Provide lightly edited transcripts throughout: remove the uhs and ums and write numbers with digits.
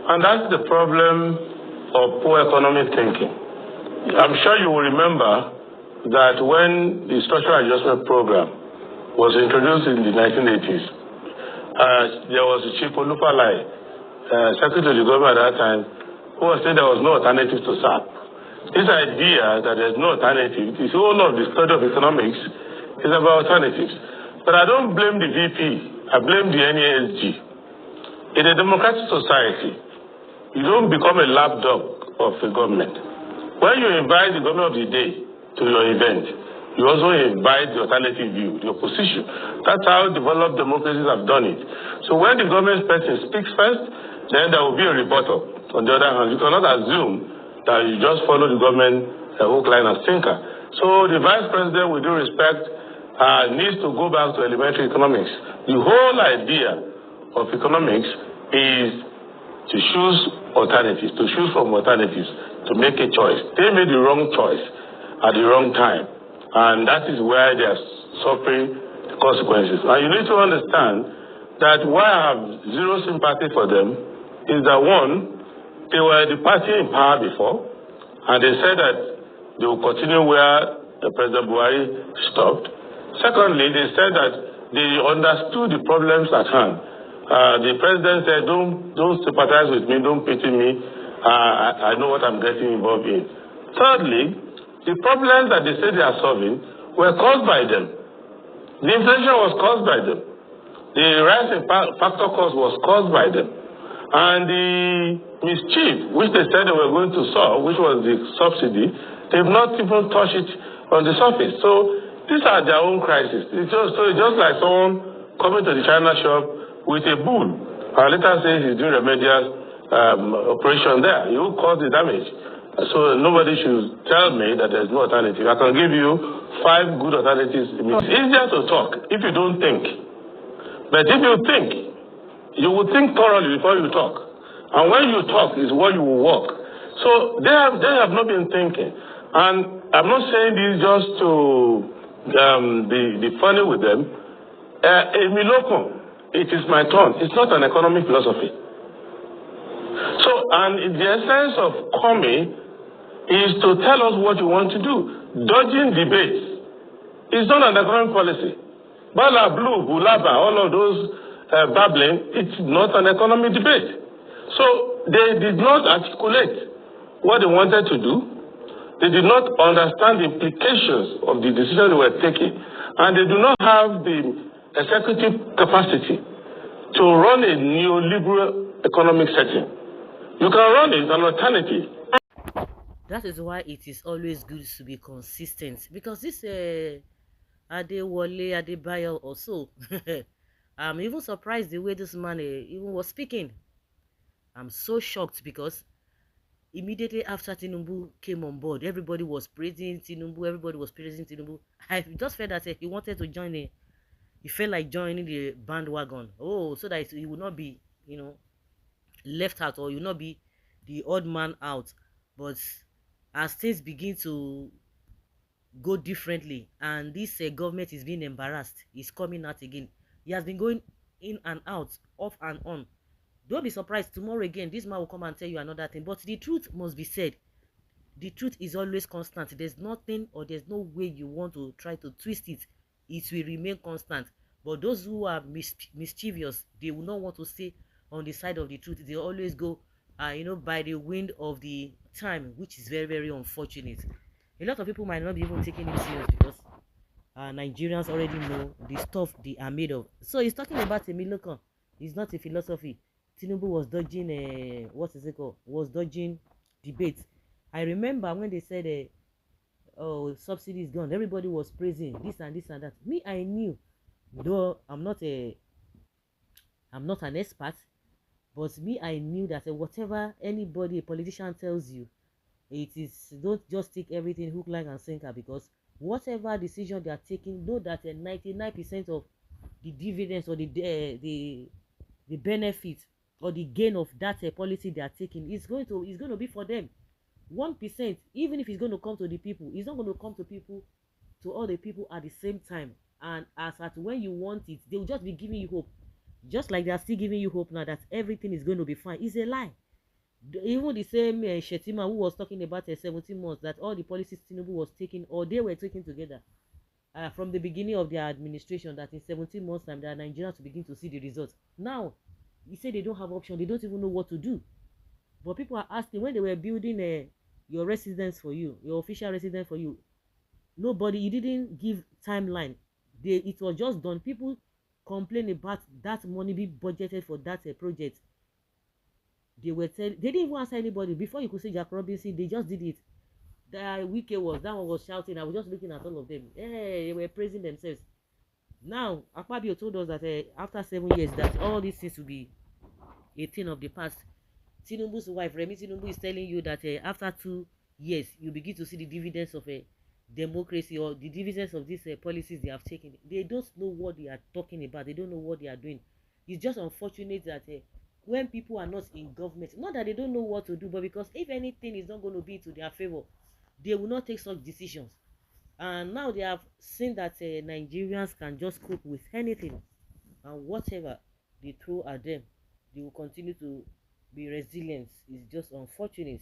And that's the problem of poor economic thinking. I'm sure you will remember that when the structural adjustment program was introduced in the 1980s, there was a Chief Olufalai, Secretary of the government at that time, who was saying there was no alternative to SAP. This idea that there's no alternative, the whole of the study of economics is about alternatives. But I don't blame the VP, I blame the NASG. In a democratic society, you don't become a lapdog of a government. When you invite the government of the day to your event, you also invite the alternative view, the opposition. That's how developed democracies have done it. So when the government person speaks first, then there will be a rebuttal. On the other hand, you cannot assume that you just follow the government hook, line, and sinker. So the vice president, with due respect, needs to go back to elementary economics. The whole idea of economics is to choose alternatives, to choose from alternatives, to make a choice. They made the wrong choice at the wrong time. And that is where they are suffering the consequences. And you need to understand that why I have zero sympathy for them is that, one, they were the party in power before, and they said that they will continue where President Buhari stopped. Secondly, they said that they understood the problems at hand. The president said, don't sympathize with me, don't pity me, I know what I'm getting involved in. Thirdly, the problems that they say they are solving were caused by them. The inflation was caused by them. The rise in factor cost was caused by them. And the mischief, which they said they were going to solve, which was the subsidy, they've not even touched it on the surface. So these are their own crises. It's just like someone coming to the China shop with a bull and later says he's doing remedial operation there. You will cause the damage. So nobody should tell me that there's no alternative. I can give you 5 good alternatives. It's easier to talk if you don't think. But if you think, you will think thoroughly before you talk. And when you talk is what you will work. So they have not been thinking. And I'm not saying this just to be funny with them. Emilokan, it is my turn. It's not an economic philosophy. So, and the essence of coming is to tell us what you want to do. Dodging debates is not an economic policy. Bala, Blue, Bulaba, all of those babbling, it's not an economic debate. So they did not articulate what they wanted to do. They did not understand the implications of the decision they were taking. And they do not have the executive capacity to run a neoliberal economic setting. You can run it as an alternative. That is why it is always good to be consistent. Because this Adewale Adebayo also, I'm even surprised the way this man even was speaking. I'm so shocked because immediately after Tinubu came on board, everybody was praising Tinubu. I just felt that he wanted to join he felt like joining the bandwagon. Oh, so that he would not be, left out, or he would not be the odd man out. But as things begin to go differently, and this government is being embarrassed, he's coming out again. He has been going in and out, off and on. Don't be surprised tomorrow again, this man will come and tell you another thing. But the truth must be said. The truth is always constant. There's nothing, or there's no way you want to try to twist it. It will remain constant. But those who are mischievous, they will not want to stay on the side of the truth. They always go, by the wind of the time, which is very, very unfortunate. A lot of people might not be even taking it serious because Nigerians already know the stuff they are made of. So he's talking about Emilokan. It's not a philosophy. Tinubu was dodging, was dodging debates. I remember when they said, subsidy is gone, everybody was praising this and this and that. Me, I knew, though I'm not an expert, but me, I knew that whatever a politician tells you, it is, don't just take everything hook, line, and sinker, because whatever decision they are taking, know that 99% of the dividends or the benefit or the gain of that policy they are taking is going to be for them. 1%, even if it's going to come to the people, it's not going to come to all the people at the same time. And as at when you want it, they will just be giving you hope. Just like they are still giving you hope now that everything is going to be fine. It's a lie. Even the same Shetima who was talking about 17 months, that all the policies Tinubu was taking, or they were taking together from the beginning of their administration, that in 17 months time, they are Nigerians to begin to see the results. Now, he said they don't have option, they don't even know what to do. But people are asking, when they were building your residence for you, your official residence for you, nobody, you didn't give timeline. It was just done. People complain about that money being budgeted for that project. They didn't even answer anybody. Before you could say Jack Robinson, they just did it. That that one was shouting. I was just looking at all of them. Hey, they were praising themselves. Now, Akpabio told us that after 7 years, that all these things will be a thing of the past. Tinubu's wife, Remi Tinubu, is telling you that after 2 years, you begin to see the dividends of a democracy, or the dividends of these policies they have taken. They don't know what they are talking about. They don't know what they are doing. It's just unfortunate that when people are not in government, not that they don't know what to do, but because if anything is not going to be to their favor, they will not take such decisions. And now they have seen that Nigerians can just cope with anything, and whatever they throw at them, they will continue to be resilient. It's just unfortunate,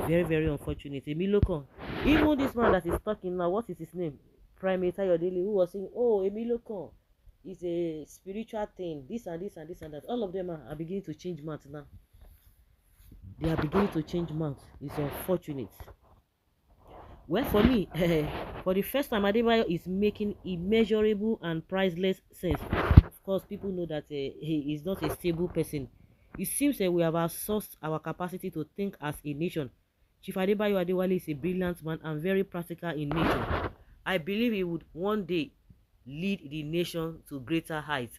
very very unfortunate. Emilokan, even this man that is talking now, what is his name, Primate Ayodele, who was saying, oh, Emilokan is a spiritual thing, this and this and this and that, all of them are beginning to change mouth now. They are beginning to change mouth. It's unfortunate. Well, for me, for the first time, Adebayo is making immeasurable and priceless sense. Of course, people know that he is not a stable person. It seems we have outsourced our capacity to think as a nation. Chief Adebayo Adewale is a brilliant man and very practical in nature. I believe he would one day lead the nation to greater heights.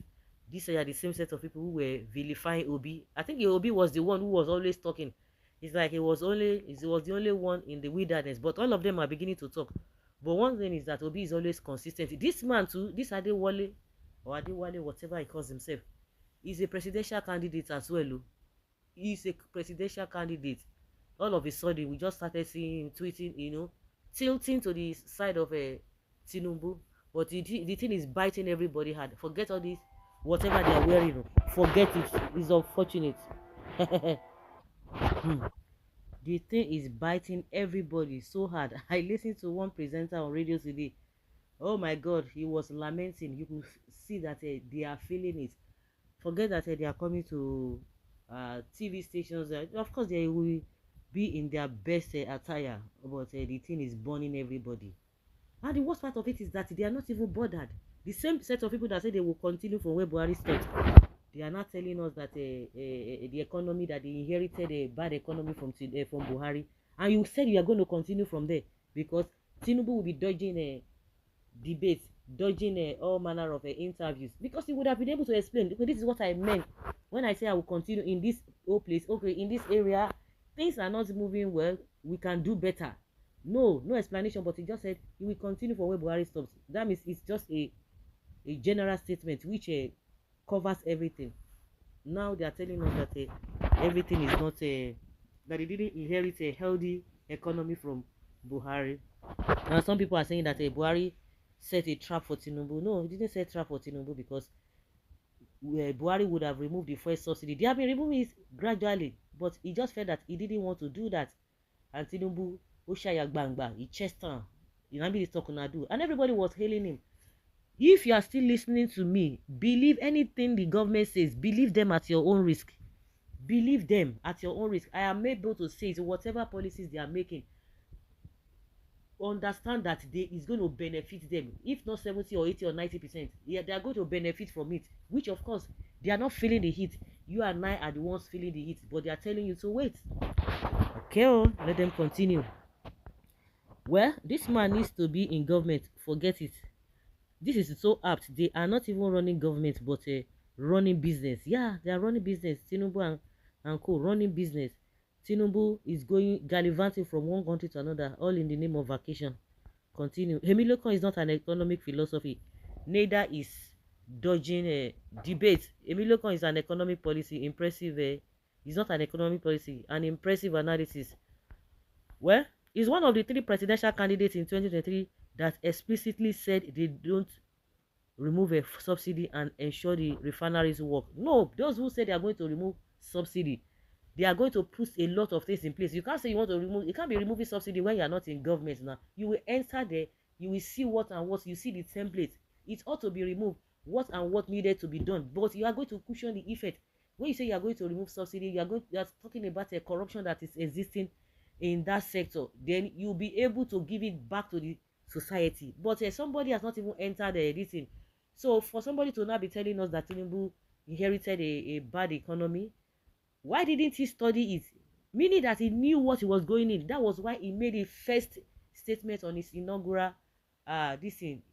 These are the same set of people who were vilifying Obi. I think Obi was the one who was always talking. It's like he was the only one in the wilderness, but all of them are beginning to talk. But one thing is that Obi is always consistent. This man too, this Adewale, or Adewale, whatever he calls himself, is a presidential candidate as well. He's a presidential candidate. All of a sudden, we just started seeing him tweeting, tilting to the side of Tinubu. But the thing is biting everybody hard. Forget all this, whatever they are wearing. Forget it. It's unfortunate. The thing is biting everybody so hard. I listened to one presenter on radio today. Oh my God, he was lamenting. You could see that they are feeling it. Forget that they are coming to TV stations. Of course, they will be in their best attire, but the thing is burning everybody. And the worst part of it is that they are not even bothered. The same set of people that say they will continue from where Buhari stopped, they are not telling us that the economy that they inherited, a bad economy from Buhari, and you said you are going to continue from there because Tinubu will be dodging debates, dodging all manner of interviews, because he would have been able to explain, because this is what I meant when I say I will continue in this whole place. Okay, in this area things are not moving well, we can do better. No explanation, but he just said he will continue for where Buhari stops. That means it's just a general statement which covers everything. Now they are telling us that everything is not that he didn't inherit a healthy economy from Buhari. And some people are saying that Buhari set a trap for Tinubu. No, he didn't set a trap for Tinubu, because Buhari would have removed the first subsidy. They have been removing it gradually, but he just felt that he didn't want to do that. And Tinubu, Oshaya Gbangba, he chest down. You know, he's talking to do. And everybody was hailing him. If you are still listening to me, believe anything the government says. Believe them at your own risk. Believe them at your own risk. I am able to say it, whatever policies they are making, understand that is going to benefit them. If not 70 or 80 or 90%, yeah, they are going to benefit from it. Which of course, they are not feeling the heat. You and I are the ones feeling the heat, but they are telling you to wait. Okay, let them continue. Well, this man needs to be in government. Forget it. This is so apt. They are not even running government, but running business. Yeah, they are running business. Tinubu and co running business. Tinubu is going gallivanting from one country to another, all in the name of vacation. Continue. Emilokan is not an economic philosophy. Neither is dodging a debate. Emilokan is an economic policy. Impressive. It's not an economic policy. An impressive analysis. Well, he's one of the 3 presidential candidates in 2023 that explicitly said they don't remove a subsidy and ensure the refineries work. No, those who say they are going to remove subsidy, they are going to put a lot of things in place. You can't say you want to remove, you can't be removing subsidy when you are not in government now. You will enter there, you will see what and what, you see the template. It ought to be removed, what and what needed to be done. But you are going to cushion the effect. When you say you are going to remove subsidy, you are talking about a corruption that is existing in that sector. Then you'll be able to give it back to the society. But somebody has not even entered this thing. So for somebody to now be telling us that Tinubu inherited a bad economy, why didn't he study it? Meaning that he knew what he was going in. That was why he made a first statement on his inaugural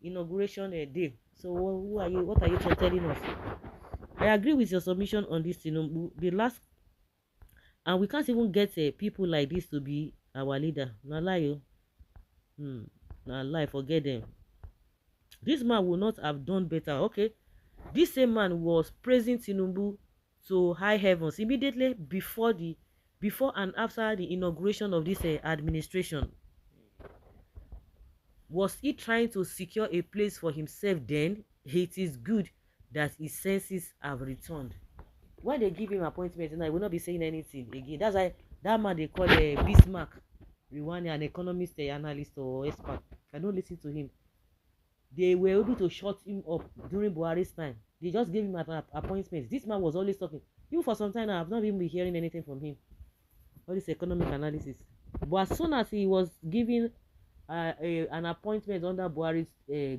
inauguration day. So who are you? What are you telling us? I agree with your submission on this, the last, and we can't even get people like this to be our leader. Na lie, na lie. Forget them. This man would not have done better. Okay, this same man was praising Tinubu to high heavens immediately before and after the inauguration of this administration. Was he trying to secure a place for himself then? It is good that his senses have returned. When they give him appointment, he will not be saying anything again. That's why that man they call a Bismarck, Rwanda, an economist, analyst, or expert. I don't listen to him. They were able to shut him up during Buhari's time. They just gave him an appointment. This man was always talking. Even for some time now, I've not even been hearing anything from him. All this economic analysis. But as soon as he was given an appointment under Buhari's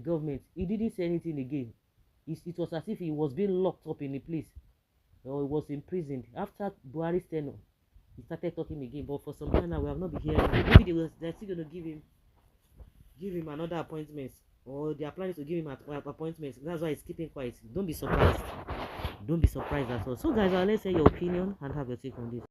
government, he didn't say anything again. It was as if he was being locked up in a place, or he was imprisoned. After Buhari's tenure, he started talking again. But for some time now, we have not been hearing. Maybe they're still going to give him another appointment, or they are planning to give him appointments. That's why he's keeping quiet. Don't be surprised. Don't be surprised at all. So guys, let's say your opinion and have your take on this.